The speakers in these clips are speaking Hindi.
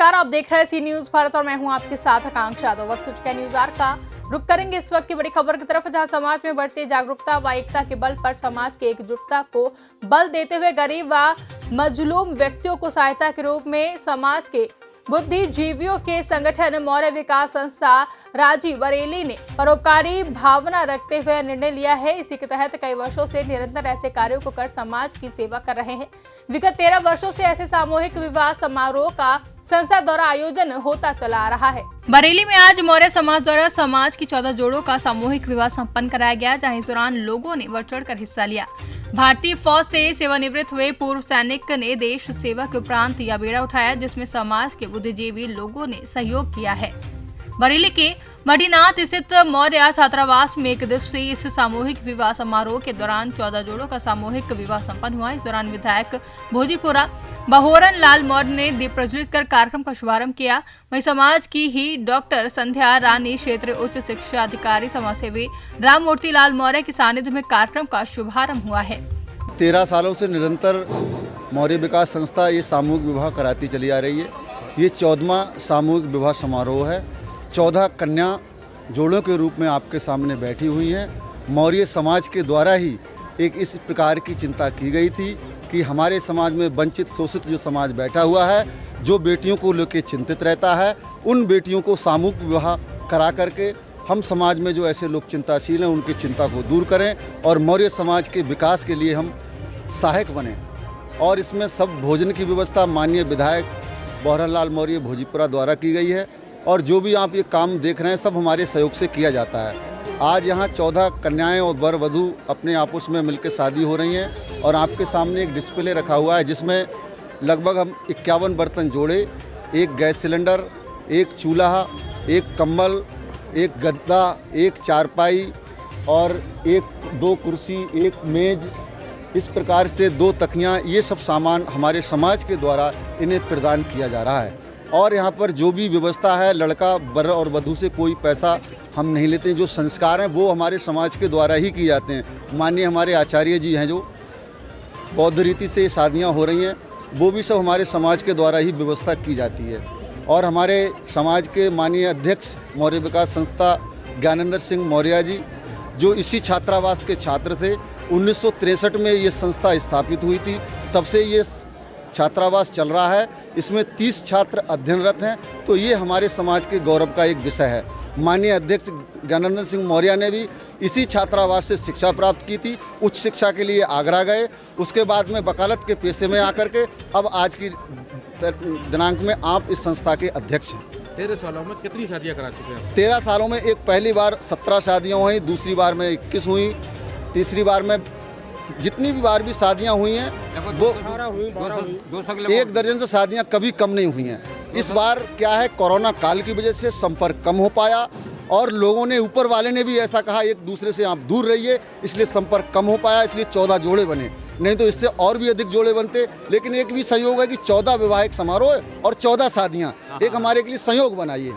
नमस्कार, आप देख रहे हैं सी न्यूज भारत और मैं हूं आपके साथ आकांक्षा यादव। वक्त हो चुका है न्यूज आर का। रुक करेंगे इस वक्त की बड़ी खबर की तरफ, जहां समाज में बढ़ती जागरूकता व एकता के बल पर समाज की एकजुटता को बल देते हुए गरीब व मजलूम व्यक्तियों को सहायता के रूप में समाज के बुद्धिजीवियों के संगठन मौर्य विकास संस्था राजी बरेली ने परोपकारी भावना रखते हुए निर्णय लिया है। इसी के तहत कई वर्षों से निरंतर ऐसे कार्यों को कर समाज की सेवा कर रहे हैं। विगत 13 वर्षों से ऐसे सामूहिक विवाह समारोह का संस्था द्वारा आयोजन होता चला आ रहा है। बरेली में आज मौर्य समाज द्वारा समाज की 14 जोड़ों का सामूहिक विवाह संपन्न कराया गया, जहां इस दौरान लोगों ने बढ़ चढ़ कर हिस्सा लिया। भारतीय फौज से सेवानिवृत्त हुए पूर्व सैनिक ने देश सेवा के उपरांत यह बेड़ा उठाया, जिसमें समाज के बुद्धिजीवी लोगों ने सहयोग किया है। बरेली के मढ़ीनाथ स्थित मौर्य छात्रावास में एक दिवसीय इस सामूहिक विवाह समारोह के दौरान 14 जोड़ों का सामूहिक विवाह संपन्न हुआ। इस दौरान विधायक भोजीपुरा बहोरन लाल मौर्य ने दीप प्रज्वलित कर कार्यक्रम का शुभारंभ किया। वहीं समाज की ही डॉक्टर संध्या रानी, क्षेत्रीय उच्च शिक्षा अधिकारी समाजसेवी राम मूर्ति लाल मौर्य के सानिध्य में कार्यक्रम का शुभारंभ हुआ है। 13 सालों से निरंतर मौर्य विकास संस्था ये सामूहिक विवाह कराती चली आ रही है। ये 14वां सामूहिक विवाह समारोह है। 14 कन्या जोड़ों के रूप में आपके सामने बैठी हुई हैं। मौर्य समाज के द्वारा ही एक इस प्रकार की चिंता की गई थी कि हमारे समाज में वंचित शोषित जो समाज बैठा हुआ है, जो बेटियों को लेकर चिंतित रहता है, उन बेटियों को सामूहिक विवाह करा करके हम समाज में जो ऐसे लोग चिंताशील हैं उनकी चिंता को दूर करें और मौर्य समाज के विकास के लिए हम सहायक बने। और इसमें सब भोजन की व्यवस्था माननीय विधायक बहोरन लाल मौर्य भोजीपुरा द्वारा की गई है और जो भी आप ये काम देख रहे हैं सब हमारे सहयोग से किया जाता है। आज यहाँ 14 कन्याएं और वर वधू अपने आपस में मिलकर शादी हो रही हैं और आपके सामने एक डिस्प्ले रखा हुआ है जिसमें लगभग हम 51 बर्तन जोड़े, एक गैस सिलेंडर, एक चूल्हा, एक कंबल, एक गद्दा, एक चारपाई और 2 कुर्सी, एक मेज, इस प्रकार से 2 तकियाँ, ये सब सामान हमारे समाज के द्वारा इन्हें प्रदान किया जा रहा है। और यहाँ पर जो भी व्यवस्था है, लड़का वर और वधू से कोई पैसा हम नहीं लेते हैं। जो संस्कार हैं वो हमारे समाज के द्वारा ही किए जाते हैं। माननीय हमारे आचार्य जी हैं जो बौद्ध रीति से शादियाँ हो रही हैं, वो भी सब हमारे समाज के द्वारा ही व्यवस्था की जाती है। और हमारे समाज के माननीय अध्यक्ष मौर्य विकास संस्था ज्ञानेंद्र सिंह मौर्य जी, जो इसी छात्रावास के छात्र थे, 1963 में ये संस्था स्थापित हुई थी। तब से ये छात्रावास चल रहा है। इसमें 30 छात्र अध्ययनरत हैं। तो ये हमारे समाज के गौरव का एक विषय है। माननीय अध्यक्ष ज्ञानेंद्र सिंह मौर्य ने भी इसी छात्रावास से शिक्षा प्राप्त की थी। उच्च शिक्षा के लिए आगरा गए, उसके बाद में वकालत के पेशे में आकर के अब आज की दिनांक में आप इस संस्था के अध्यक्ष हैं। 13 सालों में कितनी शादियाँ करा चुके हैं? 13 सालों में एक पहली बार 17 शादियाँ हुई, दूसरी बार में 21 हुई, तीसरी बार में जितनी भी बार भी शादियाँ हुई हैं वो 1 दर्जन से शादियाँ कभी कम नहीं हुई हैं। इस बार क्या है, कोरोना काल की वजह से संपर्क कम हो पाया और लोगों ने, ऊपर वाले ने भी ऐसा कहा एक दूसरे से आप दूर रहिए, इसलिए संपर्क कम हो पाया, इसलिए 14 जोड़े बने। नहीं तो इससे और भी अधिक जोड़े बनते। लेकिन एक भी संयोग है कि 14 वैवाहिक समारोह और 14 शादियाँ एक हमारे के लिए संयोग बनाइए।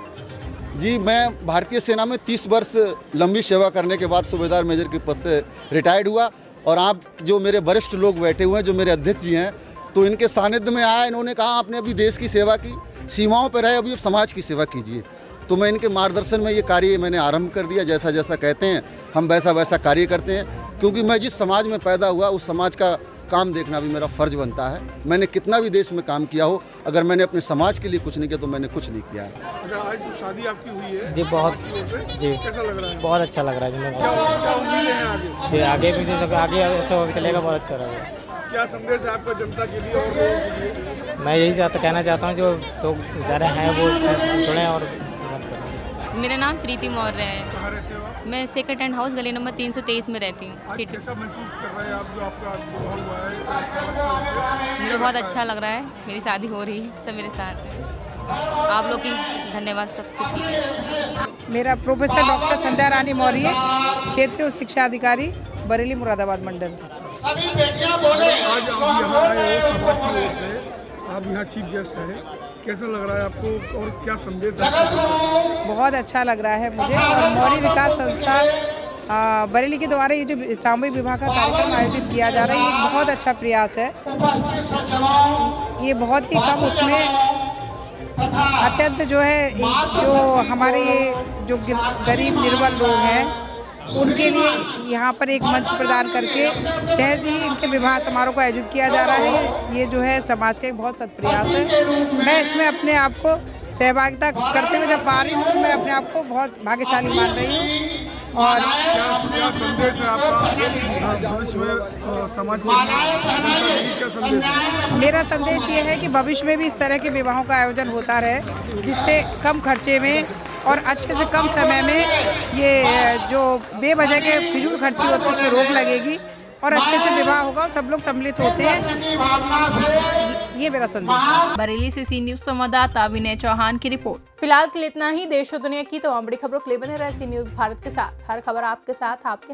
जी, मैं भारतीय सेना में 30 वर्ष लंबी सेवा करने के बाद सूबेदार मेजर के पद से रिटायर्ड हुआ और आप जो मेरे वरिष्ठ लोग बैठे हुए हैं, जो मेरे अध्यक्ष जी हैं, तो इनके सानिध्य में आया। इन्होंने कहा आपने अभी देश की सेवा की, सीमाओं पर रहे, अभी समाज की सेवा कीजिए। तो मैं इनके मार्गदर्शन में ये कार्य मैंने आरंभ कर दिया। जैसा जैसा कहते हैं हम वैसा वैसा कार्य करते हैं, क्योंकि मैं जिस समाज में पैदा हुआ उस समाज का काम देखना भी मेरा फ़र्ज बनता है। मैंने कितना भी देश में काम किया हो, अगर मैंने अपने समाज के लिए कुछ नहीं किया तो मैंने कुछ नहीं किया है। अच्छा, आज जो शादी आपकी हुई है जी, बहुत जी कैसा लग रहा है? बहुत अच्छा लग रहा है जी। क्या उम्मीद है आगे? जी, आगे भी आगे ऐसा चलेगा, बहुत अच्छा रहेगा। क्या संदेश है आपका जनता के लिए और लोगों के लिए? मैं यही कहना चाहता हूँ, जो लोग जा रहे हैं वो जुड़ें और मदद करें। मेरा नाम प्रीति मौर्य है। कहाँ रहते हो आप? मैं सेकंड हैंड हाउस गली नंबर 323 में रहती हूँ। आज कैसा महसूस कर रहे हैं आप, जो आपका विवाह हुआ है समाज के? मुझे बहुत अच्छा लग रहा है, मेरी शादी हो रही है, सब मेरे साथ हैं। आप लोग की धन्यवाद, सब कुछ ठीक है। मेरा प्रोफेसर डॉक्टर संध्या रानी मौर्य, क्षेत्रीय शिक्षा अधिकारी बरेली मुरादाबाद मंडल। आज आप यहाँ आए हो समाज की ओर से, आप यहाँ चीफ गेस्ट हैं, कैसा लग रहा है आपको और क्या संदेश है आपको? बहुत अच्छा लग रहा है मुझे। और मौर्य विकास संस्था बरेली के द्वारा ये जो सामूहिक विवाह का कार्यक्रम आयोजित किया जा रहा है, ये बहुत अच्छा प्रयास है। ये बहुत ही कम उसमें अत्यंत जो है जो हमारे ये जो गरीब निर्बल लोग हैं उनके लिए यहाँ पर एक मंच प्रदान करके सहज ही इनके विवाह समारोह को आयोजित किया जा रहा है। ये जो है समाज का एक बहुत सत्प्रयास है। मैं इसमें अपने आप को सहभागिता करते हुए जब पा रही हूँ तो मैं अपने आप को बहुत भाग्यशाली मान रही हूँ। और क्या संदेश है आपका भविष्य में समाज के लिए, क्या संदेश है? मेरा संदेश ये है कि भविष्य में भी इस तरह के विवाहों का आयोजन होता रहे, जिससे कम खर्चे में और अच्छे से कम समय में ये जो बेवजह के फिजूल खर्ची होती है उसमें रोक लगेगी और अच्छे से विवाह होगा, सब लोग सम्मिलित होते हैं। ये मेरा संदेश है। बरेली से सी न्यूज संवाददाता विनय चौहान की रिपोर्ट। फिलहाल के लिए इतना ही। देश और दुनिया की तमाम बड़ी खबरों के लिए बने रहे सी न्यूज भारत के साथ। हर खबर आपके साथ, आपके